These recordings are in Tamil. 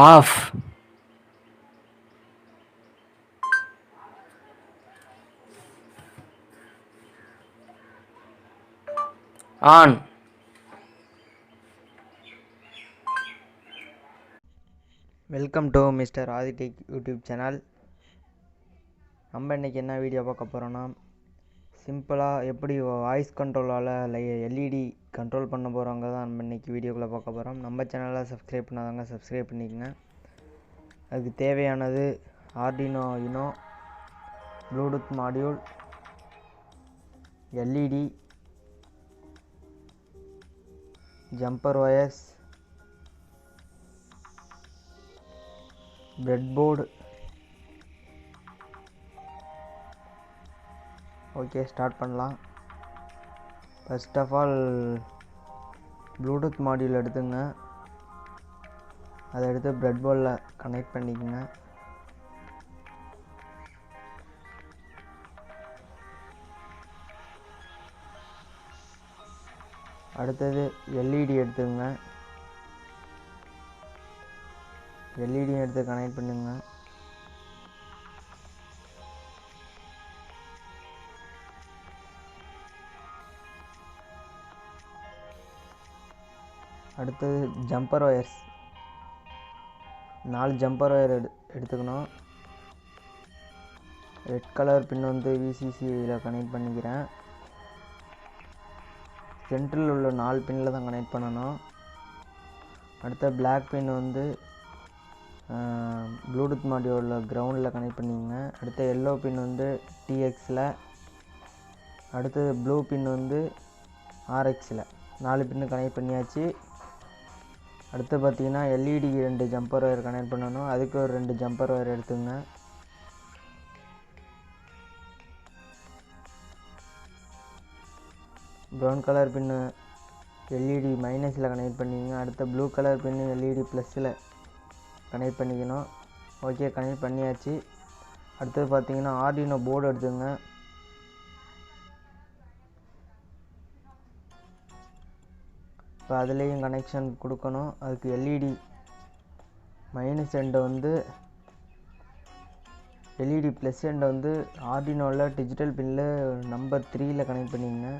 ஆஃப் ஆன் வெல்கம் டு Mr.ஆதி டெக் யூடியூப் சேனல். நம்ம இன்றைக்கி என்ன வீடியோ பார்க்க போகிறோன்னா, சிம்பிளாக எப்படி வாய்ஸ் கண்ட்ரோலால் எல்இடி கண்ட்ரோல் பண்ண போகிறவங்க தான் நம்ம இன்றைக்கி வீடியோக்குள்ளே பார்க்க போகிறோம். நம்ம சேனலை சப்ஸ்கிரைப் பண்ணாதவங்க சப்ஸ்கிரைப் பண்ணிக்கங்க. அதுக்கு தேவையானது Arduino Bluetooth module, LED, jumper wires, breadboard. Okay, start பண்ணலாம். First of all Bluetooth module எடுத்துங்க. அதை எடுத்து பிரெட்போர்டில் கனெக்ட் பண்ணிக்கோங்க. அடுத்தது எல்இடி எடுத்துங்க. எல்இடி எடுத்து கனெக்ட் பண்ணுங்க. அடுத்தது ஜம்பர் ஒயர்ஸ், 4 ஜம்பர் ஒயர் எடுத்துக்கணும். ரெட் கலர் பின் வந்து விசிசியில் கனெக்ட் பண்ணிக்கிறேன். சென்ட்ரில் உள்ள 4 பின்னில் தான் கனெக்ட் பண்ணணும். அடுத்த பிளாக் பின் வந்து ப்ளூடூத் மாடியூலில் கிரவுண்டில் கனெக்ட் பண்ணிக்கங்க. அடுத்த எல்லோ பின் வந்து டிஎக்ஸில். அடுத்தது ப்ளூ பின் வந்து ஆர்எக்ஸில். 4 பின்னு கனெக்ட் பண்ணியாச்சு. அடுத்து பார்த்திங்கன்னா எல்இடி 2 ஜம்பர் ஒயர் கனெக்ட் பண்ணணும். அதுக்கு ஒரு 2 ஜம்பர் ஒயர் எடுத்துங்க. ப்ரௌன் கலர் பின்னு எல்இடி மைனஸில் கனெக்ட் பண்ணிக்கங்க. அடுத்த ப்ளூ கலர் பின்னு எல்இடி ப்ளஸில் கனெக்ட் பண்ணிக்கணும். ஓகே, கனெக்ட் பண்ணியாச்சு. அடுத்தது பார்த்தீங்கன்னா ஆர்டினோ போர்டு எடுத்துங்க. இப்போ அதுலேயும் கனெக்ஷன் கொடுக்கணும். அதுக்கு எல்இடி மைனஸ் எண்டை வந்து எல்இடி ப்ளஸ் எண்டை வந்து ஆர்டினோவில் டிஜிட்டல் பின்னில் நம்பர் 3ல் கனெக்ட் பண்ணிக்கங்க.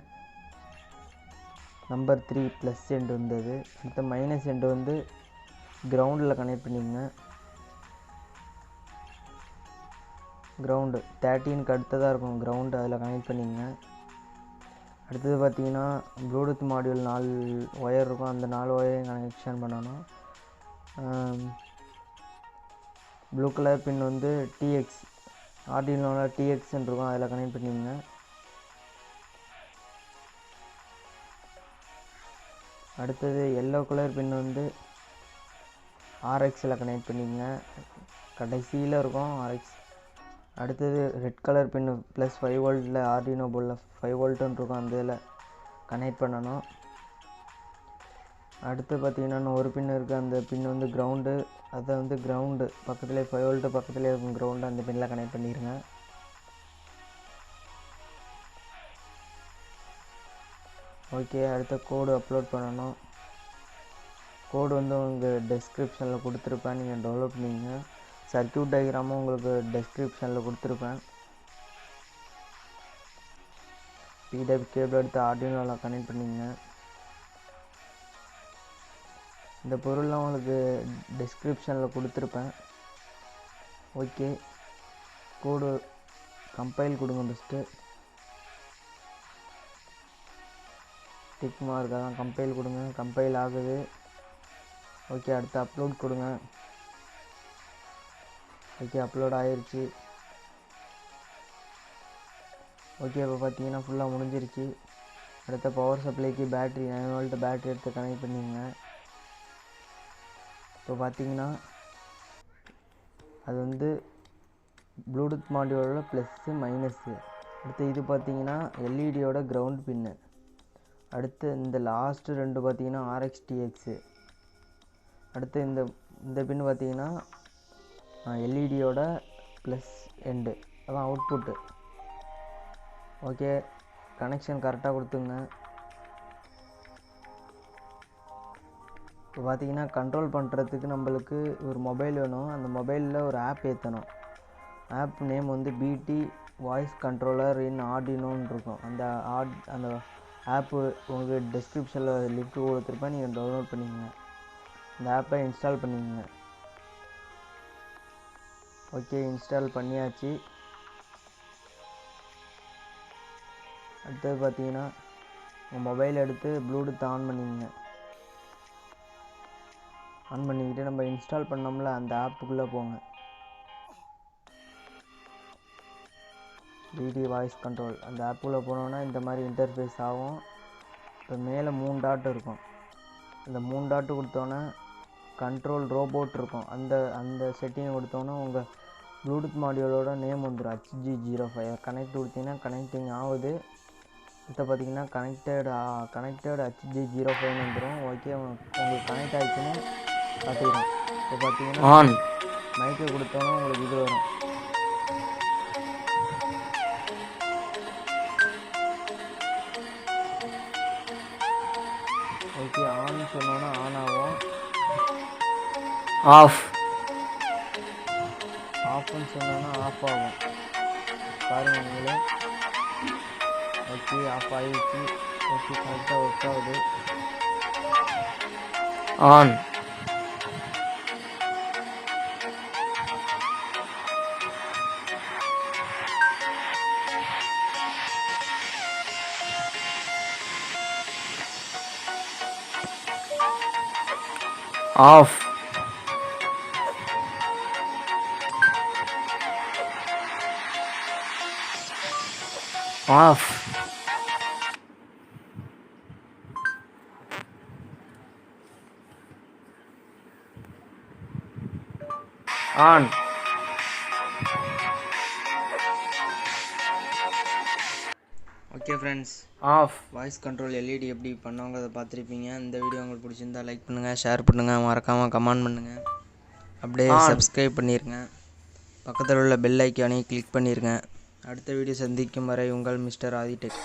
நம்பர் 3 ப்ளஸ் எண்டு வந்தது. அடுத்த மைனஸ் எண்டு வந்து கிரவுண்டில் கனெக்ட் பண்ணிக்கங்க. கிரவுண்டு 13க்கு அடுத்ததாக இருக்கும் கிரவுண்டு, அதில் கனெக்ட் பண்ணிக்கங்க. அடுத்தது பார்த்திங்கன்னா ப்ளூடூத் மாடியூல் 4 ஒயர் இருக்கும். அந்த 4 ஒயரையும் கனெக்ஷன் பண்ணணும். ப்ளூ கலர் பின் வந்து டிஎக்ஸ், ஆர்டினோவில் டிஎக்ஸ்ன்னு இருக்கும், அதில் கனெக்ட் பண்ணிக்கங்க. அடுத்தது எல்லோ கலர் பின் வந்து ஆர்எக்ஸில் கனெக்ட் பண்ணிக்கங்க. கடைசியில் இருக்கும் ஆர்எக்ஸ். அடுத்தது ரெட் கலர் பின்னு ப்ளஸ் 5 வோல்ட்டில் ஆர்டினோ போர்டில் 5 வோல்ட்டுன்னு இருக்கும், அந்த இதில் கனெக்ட் பண்ணணும். அடுத்து பார்த்திங்கன்னா ஒரு பின் இருக்குது. அந்த பின் வந்து கிரவுண்டு, அதை வந்து கிரவுண்டு பக்கத்துலேயே 5 வோல்ட்டு பக்கத்துலேயே இருக்கும் கிரவுண்டு, அந்த பின்னில் கனெக்ட் பண்ணிடுங்க. ஓகே, அடுத்த கோடு அப்லோட் பண்ணணும். கோடு வந்து உங்கள் டெஸ்கிரிப்ஷனில் கொடுத்துருப்பேன், நீங்கள் டவுன்லோட் பண்ணிங்க. சர்க்யூட் டயக்ராமும் உங்களுக்கு டெஸ்கிரிப்ஷனில் கொடுத்துருப்பேன். பிடபிள்யூ கேபிள் எடுத்து ஆர்டினோவில் கனெக்ட் பண்ணிங்க. இந்த பொருள்லாம் உங்களுக்கு டெஸ்கிரிப்ஷனில் கொடுத்துருப்பேன். ஓகே, கோடு கம்பைல் கொடுங்க. ஃபஸ்ட்டு டிக் மார்க் தான் கம்பைல் கொடுங்க. கம்பைல் ஆகுது. ஓகே, அடுத்து அப்லோட் கொடுங்க. ஓகே, அப்லோட் ஆயிடுச்சு. ஓகே, இப்போ பார்த்தீங்கன்னா ஃபுல்லாக முடிஞ்சிருச்சு. அடுத்த பவர் சப்ளைக்கு பேட்ரி 9 வோல்ட் பேட்ரி எடுத்து கனெக்ட் பண்ணிங்க. இப்போ பார்த்தீங்கன்னா அது வந்து ப்ளூடூத் மாடியூலோட ப்ளஸ்ஸு மைனஸ்ஸு. அடுத்து இது பார்த்தீங்கன்னா எல்இடியோட கிரவுண்ட் பின்னு. அடுத்து இந்த லாஸ்ட்டு 2 பார்த்தீங்கன்னா ஆர்எக்ஸ் டிஎக்ஸு. அடுத்து இந்த பின்னு பார்த்தீங்கன்னா எல்இடியோட ப்ளஸ் எண்டு, அதான் அவுட்புட்டு. ஓகே, கனெக்ஷன் கரெக்டாக கொடுத்துங்க. இப்போ பார்த்தீங்கன்னா கண்ட்ரோல் பண்ணுறதுக்கு நம்மளுக்கு ஒரு மொபைல் வேணும். அந்த மொபைலில் ஒரு ஆப் ஏற்றணும். ஆப் நேம் வந்து பிடி வாய்ஸ் கண்ட்ரோலர் இன் ஆர்டினோன்னு இருக்கும். அந்த ஆப்பு உங்களுக்கு டிஸ்கிரிப்ஷனில் லிங்க் கொடுத்துருப்பேன், நீங்கள் டவுன்லோட் பண்ணிக்கங்க. இந்த ஆப்பை இன்ஸ்டால் பண்ணிக்கங்க. ஓகே, இன்ஸ்டால் பண்ணியாச்சு. அடுத்தது பார்த்தீங்கன்னா உங்கள் மொபைல் எடுத்து ப்ளூடூத் ஆன் பண்ணிக்கங்க. ஆன் பண்ணிக்கிட்டு நம்ம இன்ஸ்டால் பண்ணோம்ல அந்த ஆப்புக்குள்ளே போங்க. பிடி வாய்ஸ் கண்ட்ரோல் அந்த ஆப்புக்குள்ளே போனோன்னா இந்த மாதிரி இன்டர்ஃபேஸ் ஆகும். இப்போ மேலே 3 டாட் இருக்கும். அந்த 3 டாட்டு கொடுத்தோன்னே கண்ட்ரோல் ரோபோட் இருக்கும். அந்த செட்டிங் கொடுத்தோன்னே உங்கள் ப்ளூடூத் மாடியூலோட நேம் வந்துடும், HG05. கனெக்ட் கொடுத்தீங்கன்னா கனெக்டிங் ஆகுது. இப்போ பார்த்தீங்கன்னா கனெக்டட் HG05 வந்துடும். ஓகே, உங்களுக்கு கனெக்ட் ஆகிடுச்சுன்னு காட்டிடும். இப்போ பார்த்தீங்கன்னா ஆன் மைக்கை கொடுத்தோன்னா உங்களுக்கு இது வரும். ஓகே, ஆன் சொன்னோன்னா ஆன் ஆகும். ஆஃப் ஆஃப்னு சொன்னோன்னா ஆஃப் ஆகும். பாருங்கள் நீங்களே. ஓகே, ஆஃப் ஆகிடுச்சு. ஓகே, கரெக்டாக ஒர்க் ஆகுது. On off off on okay friends, of voice control LED எப்படி பண்ணவங்க அதை பார்த்துருப்பீங்க. இந்த வீடியோ உங்களுக்கு பிடிச்சிருந்தா லைக் பண்ணுங்கள், ஷேர் பண்ணுங்கள், மறக்காமல் கமெண்ட் பண்ணுங்கள். அப்படியே சப்ஸ்கிரைப் பண்ணிடுங்க. பக்கத்தில் உள்ள பெல் ஐக்கானையும் கிளிக் பண்ணிடுங்க. அடுத்த வீடியோ சந்திக்கும் வரை உங்கள் மிஸ்டர் ஆதி டெக்.